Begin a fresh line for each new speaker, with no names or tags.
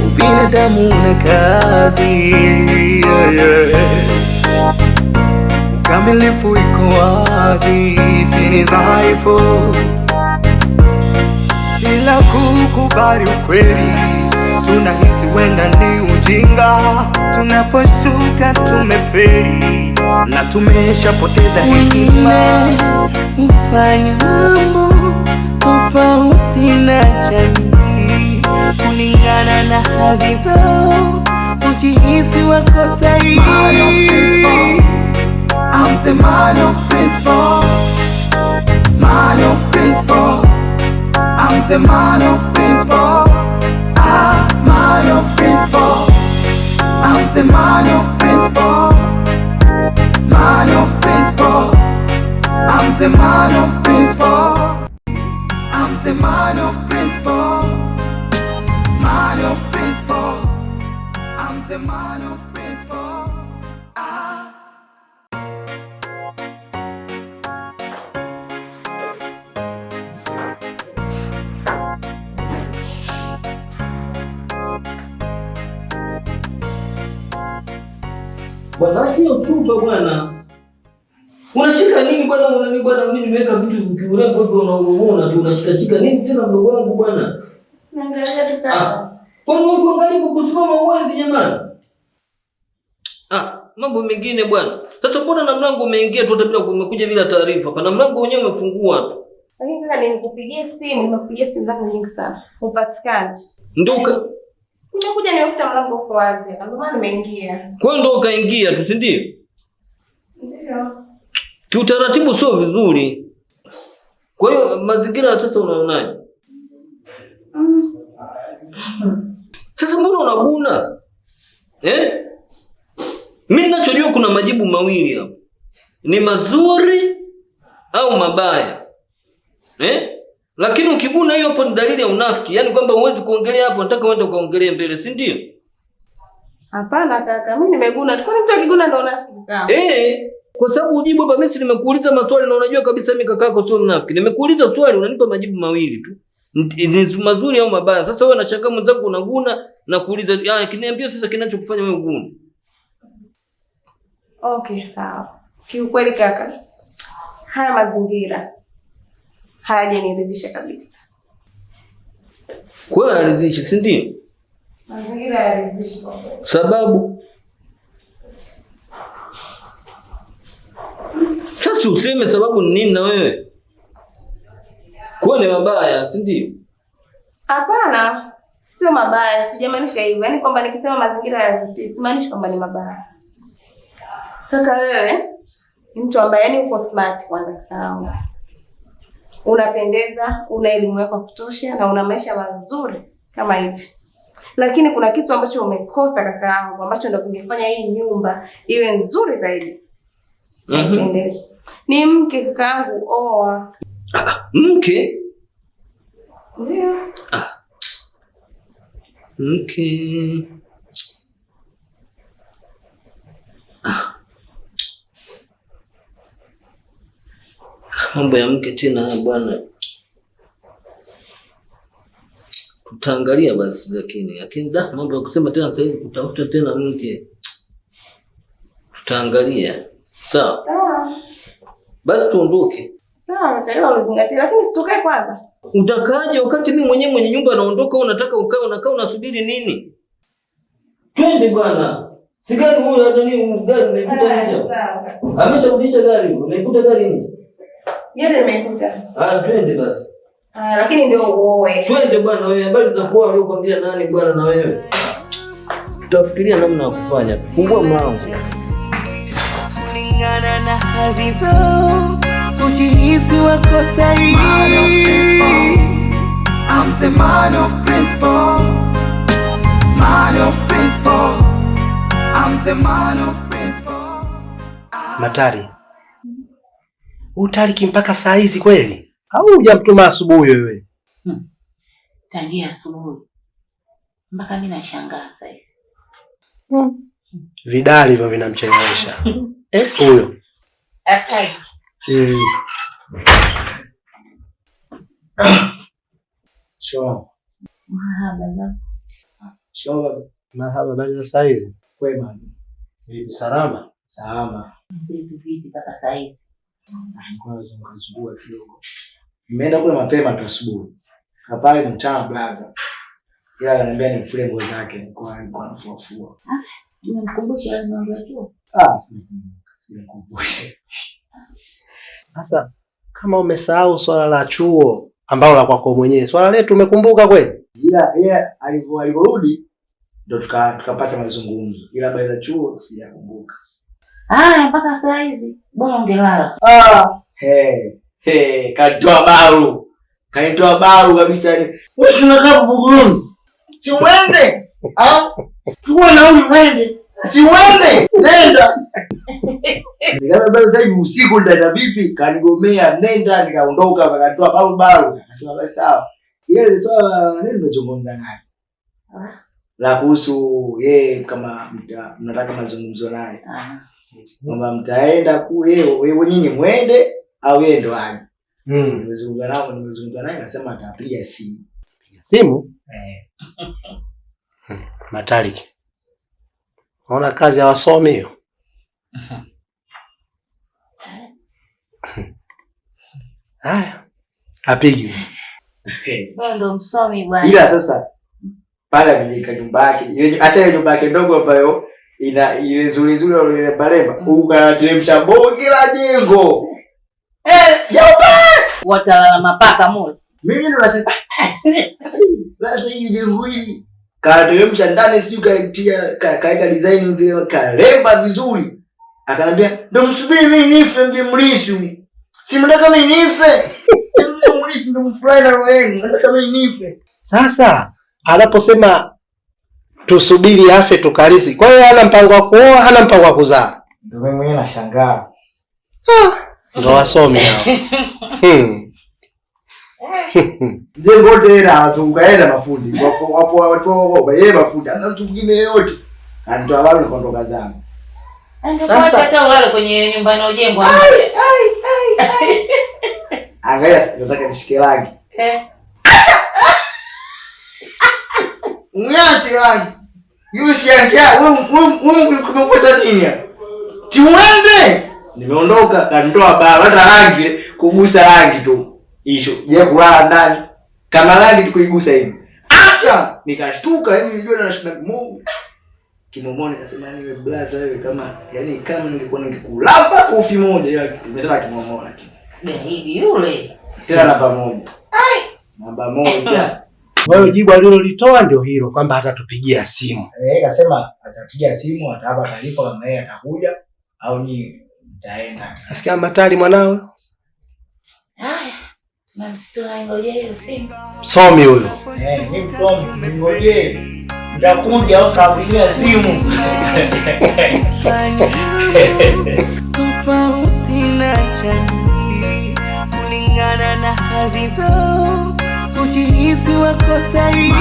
Ubinadamu una kazi, ukamilifu iko wazi, sini dhaifu bila kukubali ukweli. Tunahisi wenda ni ujinga, tunaposhuka tumeferi na tumeshapoteza hekima. Ufanya mambo tofauti na jamii kulingana na hadhi zao, ujihisi wako sahihi. Man of principle, I'm the man of principle. Man of principle, I'm the man of principle. Man of principle, I'm the man of principle. Man of principle, I'm the man of principle. I'm the man of principle. Man of principle, I'm the man of principle.
Bwana hiyo chupa bwana. Unashika nini bwana? Unani bwana, mimi nimeweka vitu vikiurembo hivyo unaona tu unashika nini tena mdogo wangu bwana?
Naangalia tu kaka.
Kwani wewe kuangalia kusimama uwezi jamani? Mambo mengine bwana. Sasa mbona na mlango umeingia tu bila umekuja bila taarifa? Kana mlango wenyewe umefungua tu.
Lakini kaka nikupigie simu, nimekupigia simu zangu nyingi sana. Upatikane.
Ndoka.
Nimekuja nimekuta mlango uko wazi. Ndio maana nimeingia.
Kwa ndo ukaingia tu, si ndio?
Ndio.
Kiutaratibu sio vizuri. Kwa hiyo mazingira sasa unaonaje? Sasa mbona unaguna? Mimi ninachojua kuna majibu mawili hapo. Ni mazuri au mabaya. Lakini ukiguna hiyo hapo ni dalili ya unafiki. Yaani kwamba huwezi kuongelea hapo, nataka uende ukaongelee mbele, si ndio?
Hapana kaka, mimi nimeguna. Kwani mtu akiguna ndio unafiki kaka?
Kwa sababu ujibu hapa mimi nimekuuliza maswali na unajua kabisa mimi kakako sio mnafiki. Nimekuuliza swali unanipa majibu mawili tu. Ni mazuri au mabaya. Sasa wewe unashangaa mwenzako unaguna na kuuliza kiniambia sasa kinachokufanya wewe ugune.
Okay, sawa. Kiukweli kaka, haya mazingira hayajaniridhisha kabisa.
Kwa hiyo hayaridhishi, si ndio?
Mazingira hayaridhishi kwa kweli.
Sababu sasa useme sababu ni nini na wewe? Kwa ni mabaya, si ndio?
Hapana, sio mabaya, sijamaanisha hivyo. Yaani kwamba nikisema mazingira hayaridhishi, simaanishi kwamba ni mabaya. Kaka wewe ni mtu ambaye yani uko smart kwanza kaka. Unapendeza, una elimu yako ya kutosha na una maisha mazuri kama hivi. Lakini kuna kitu ambacho umekosa kaka yangu ambacho ndio kingefanya hii nyumba iwe nzuri zaidi. Ni mke kaka yangu, oa.
Mke?
Ndio.
Mke. Mambo ya mke tena bwana. Tutaangalia basi lakini mambo ya kusema tena sasa hivi kutafuta tena mke. Tutaangalia. Sawa?
Sawa.
Basi tuondoke.
Sawa, nitaelewa unazingatia lakini sitokae kwanza.
Utakaje wakati mimi mwenyewe mwenye nyumba naondoka unataka unakaa unasubiri nini? Twende bwana. Si gari huyu hata ni gari nimekuta nje.
Sawa.
Amesharudisha gari, umekuta gari nje.
Yeye nimekuta.
Twende basi.
Lakini ndio uoe.
Twende bwana wewe, habari za kwa wewe kwambia nani bwana na wewe. Tutafikiria namna ya kufanya. Fungua mlango.
Kulingana na hadhi zao, ujihisi wako sahihi. Man of principle, I'm the man of principle. Man of principle, I'm the man of principle.
Matari, utariki mpaka saa hizi kweli? Au hujamtuma asubuhi wewe?
Tangia asubuhi mpaka mimi nashangaa sasa hivi.
Vidali hivyo vinamchelewesha. Huyo.
Asante.
Sure.
Mahaba.
Sure. Marhaba, bali sasa hivi.
Kwema.
Vipi, salama?
Salama.
Vipi mpaka sasa hivi?
Nilikuwa kidogo. Nimeenda kule mapema tu asubuhi. Kapale mchana blaza. Ila ananiambia nifue nguo zake, nilikuwa nafua.
Nimekumbusha mambo ya chuo.
Sikukumbusha.
Sasa kama umesahau swala la chuo ambao la kwako mwenyewe, swala letu umekumbuka kweli?
Ila yeye alivyorudi ndio tukapata mazungumzo. Ila baada ya chuo sijakumbuka.
Mpaka saa hizi bora ungelala.
Kanitoa baru kabisa. Wewe tunakaa Buguruni. Si uende? Chukua nauli uende. Si uende? Nenda. Nikaba sasa hivi usiku nitaenda vipi? Kanigomea nenda, nikaondoka akatoa baru. Akasema basi sawa. Ile swala nini nimezungumza naye? La kuhusu yeye kama mnataka mazungumzo naye. Kwamba mtaenda wewe nyinyi muende au yeye ndo aje. Nimezungumza naye anasema atapiga simu.
Simu? Mataliki. Unaona kazi ya wasomi hiyo. Haya. Apigi.
Ndo msomi bwana.
Ila sasa pale amejenga nyumba yake. Acha ile nyumba yake ndogo ambayo ina ile nzuri ile bareba. Ukateremsha bonge la jengo. Jomba!
Watalala mapaka moja.
Mimi ndo nasema sasa hivi jengo hili kateremsha ndani sio kaeka design nzee karemba vizuri. Akanambia ndo msubiri mimi nife mje mlishi. Si mnataka mimi nife. Mje mlishi ndo mfurahi na roho yenu. Nataka mimi nife.
Sasa anaposema tusubiri afe tukalisi. Kwa hiyo hana mpango wa kuoa, hana mpango wa kuzaa.
Ndio mimi mwenyewe nashangaa.
Ndio wasomi hao.
Jengo tena tukaenda mafundi. Wapo watu yeye mafundi. Ana mtu mwingine yote. Anatoa wale kuondoka zangu.
Sasa hata ulale kwenye nyumba inayojengwa.
Angalia nataka nishike rangi. Unyache rangi. Yushianja, wewe kumekuta nini? Tuende. Nimeondoka kanitoa baba hata rangi kugusa rangi tu. Hicho. Je, kulala ndani. Kama rangi tu kuigusa hivi. Acha! Nikashtuka yani nilijua na shida Mungu. Kimomoni akasema ni brother wewe kama ningekuwa ningekulamba kofi moja ila nimesema kimomoni lakini.
Hivi yule.
Tena namba moja. Namba moja.
Wewe jibu alilolitoa ndio hilo kwamba atatupigia simu.
Akasema atapigia simu, atapa taarifa kama yeye atakuja au ni mtaenda.
Asikia Matali mwanawe?
Mamsitoa ngoje hiyo simu.
Somi huyo.
Mimi msomi, ngoje. Nitakuja au tapigia simu.
Tofauti na jamii kulingana na hadhi zao. Ujihisi wako sahihi.